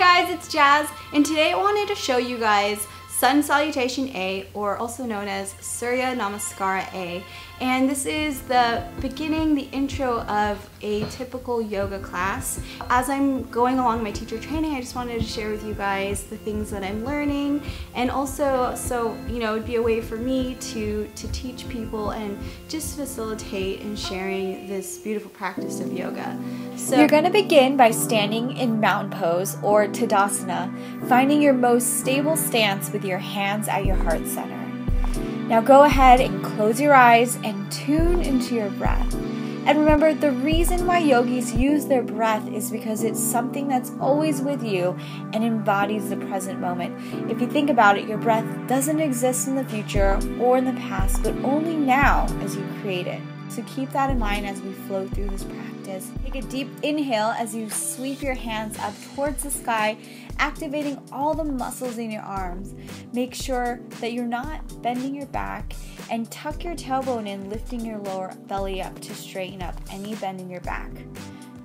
Hi guys, it's Jazz, and today I wanted to show you guys Sun Salutation A, or also known as Surya Namaskara A. And this is the beginning, the intro of a typical yoga class. As I'm going along my teacher training, I just wanted to share with you guys the things that I'm learning, and also so it'd be a way for me to teach people and just facilitate and sharing this beautiful practice of yoga. So you're going to begin by standing in mountain pose or Tadasana, finding your most stable stance with your hands at your heart center. Now go ahead and close your eyes and tune into your breath. And remember, the reason why yogis use their breath is because it's something that's always with you and embodies the present moment. If you think about it, your breath doesn't exist in the future or in the past, but only now as you create it. So keep that in mind as we flow through this practice. Take a deep inhale as you sweep your hands up towards the sky, activating all the muscles in your arms. Make sure that you're not bending your back, and tuck your tailbone in, lifting your lower belly up to straighten up any bend in your back.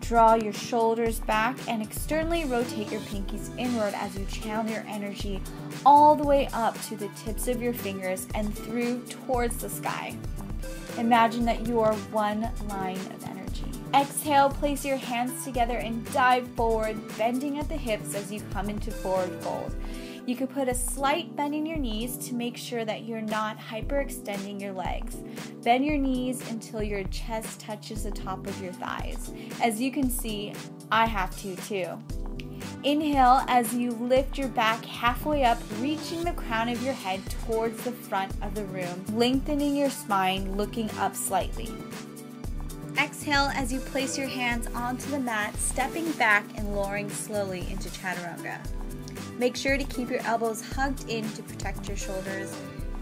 Draw your shoulders back and externally rotate your pinkies inward as you channel your energy all the way up to the tips of your fingers and through towards the sky. Imagine that you are one line of energy. Exhale, place your hands together and dive forward, bending at the hips as you come into forward fold. You could put a slight bend in your knees to make sure that you're not hyperextending your legs. Bend your knees until your chest touches the top of your thighs. As you can see, I have to too. Inhale as you lift your back halfway up, reaching the crown of your head towards the front of the room, lengthening your spine, looking up slightly. Exhale as you place your hands onto the mat, stepping back and lowering slowly into chaturanga. Make sure to keep your elbows hugged in to protect your shoulders.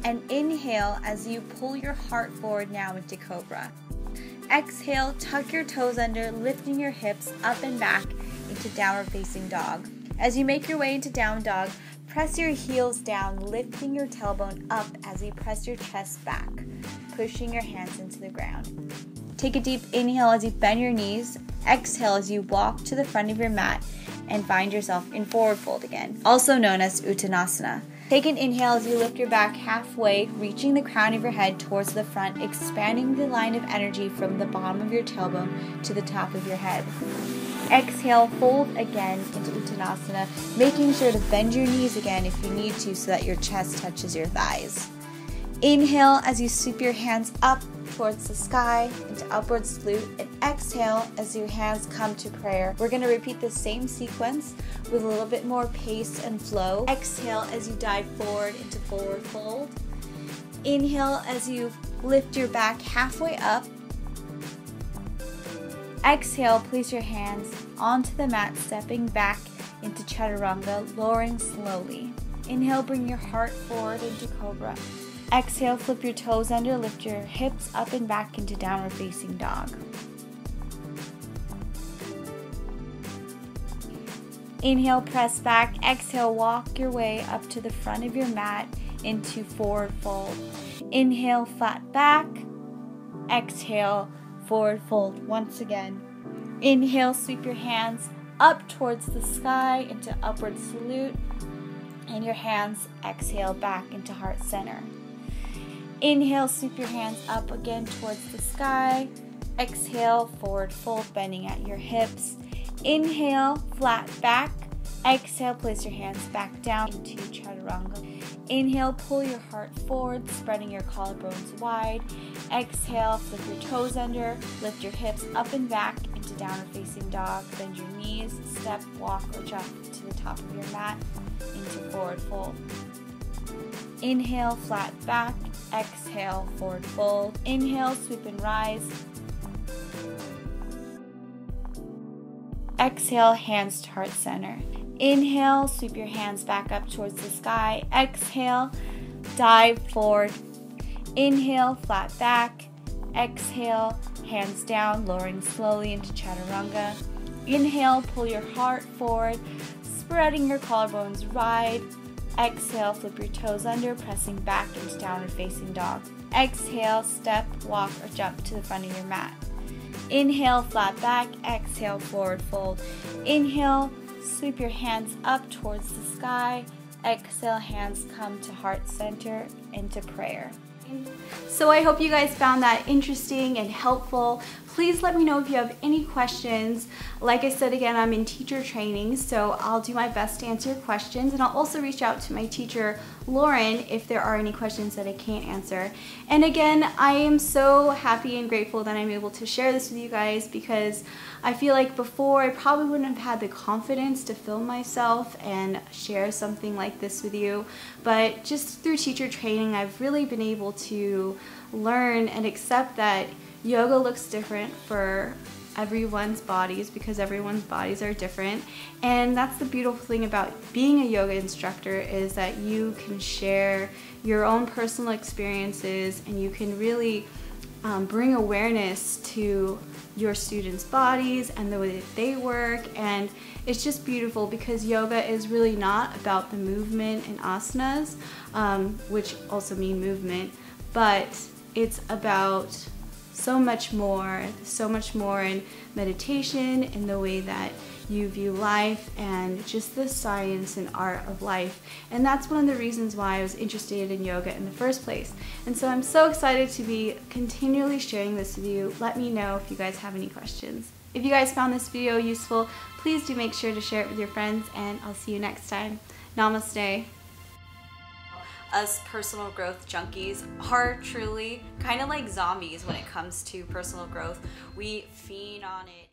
And inhale as you pull your heart forward now into cobra. Exhale, tuck your toes under, lifting your hips up and back into downward facing dog. As you make your way into down dog, press your heels down, lifting your tailbone up as you press your chest back, pushing your hands into the ground. Take a deep inhale as you bend your knees. Exhale as you walk to the front of your mat and find yourself in forward fold again, also known as Uttanasana. Take an inhale as you lift your back halfway, reaching the crown of your head towards the front, expanding the line of energy from the bottom of your tailbone to the top of your head. Exhale, fold again into Uttanasana, making sure to bend your knees again if you need to so that your chest touches your thighs. Inhale as you sweep your hands up towards the sky into upward salute, and exhale as your hands come to prayer. We're going to repeat the same sequence with a little bit more pace and flow. Exhale as you dive forward into forward fold. Inhale as you lift your back halfway up. Exhale, place your hands onto the mat, stepping back into chaturanga, lowering slowly. Inhale, bring your heart forward into cobra. Exhale, flip your toes under, lift your hips up and back into downward facing dog. Inhale, press back. Exhale, walk your way up to the front of your mat into forward fold. Inhale, flat back. Exhale, forward fold once again. Inhale, sweep your hands up towards the sky into upward salute, and your hands exhale back into heart center. Inhale, sweep your hands up again towards the sky. Exhale, forward fold, bending at your hips. Inhale, flat back. Exhale, place your hands back down into chaturanga. Inhale, pull your heart forward, spreading your collarbones wide. Exhale, flip your toes under, lift your hips up and back into downward facing dog. Bend your knees, step, walk, or jump to the top of your mat into forward fold. Inhale, flat back. Exhale, forward fold. Inhale, sweep and rise. Exhale, hands to heart center. Inhale, sweep your hands back up towards the sky. Exhale, dive forward. Inhale, flat back. Exhale, hands down, lowering slowly into chaturanga. Inhale, pull your heart forward, spreading your collarbones wide. Exhale, flip your toes under, pressing back into downward facing dog. Exhale, step, walk, or jump to the front of your mat. Inhale, flat back. Exhale, forward fold. Inhale, Sweep your hands up towards the sky. Exhale, hands come to heart center into prayer. So I hope you guys found that interesting and helpful. Please let me know if you have any questions. Like I said again, I'm in teacher training, so I'll do my best to answer your questions, and I'll also reach out to my teacher, Lauren, if there are any questions that I can't answer. And again, I am so happy and grateful that I'm able to share this with you guys, because I feel like before I probably wouldn't have had the confidence to film myself and share something like this with you. But just through teacher training, I've really been able to learn and accept that yoga looks different for everyone's bodies, because everyone's bodies are different. And that's the beautiful thing about being a yoga instructor, is that you can share your own personal experiences, and you can really bring awareness to your students' bodies and the way that they work. And it's just beautiful, because yoga is really not about the movement and asanas, which also mean movement, but it's about so much more in meditation, in the way that you view life, and just the science and art of life. And that's one of the reasons why I was interested in yoga in the first place. And so I'm so excited to be continually sharing this with you. Let me know if you guys have any questions. If you guys found this video useful, please do make sure to share it with your friends, and I'll see you next time. Namaste. Us personal growth junkies are truly kind of like zombies when it comes to personal growth. We fiend on it.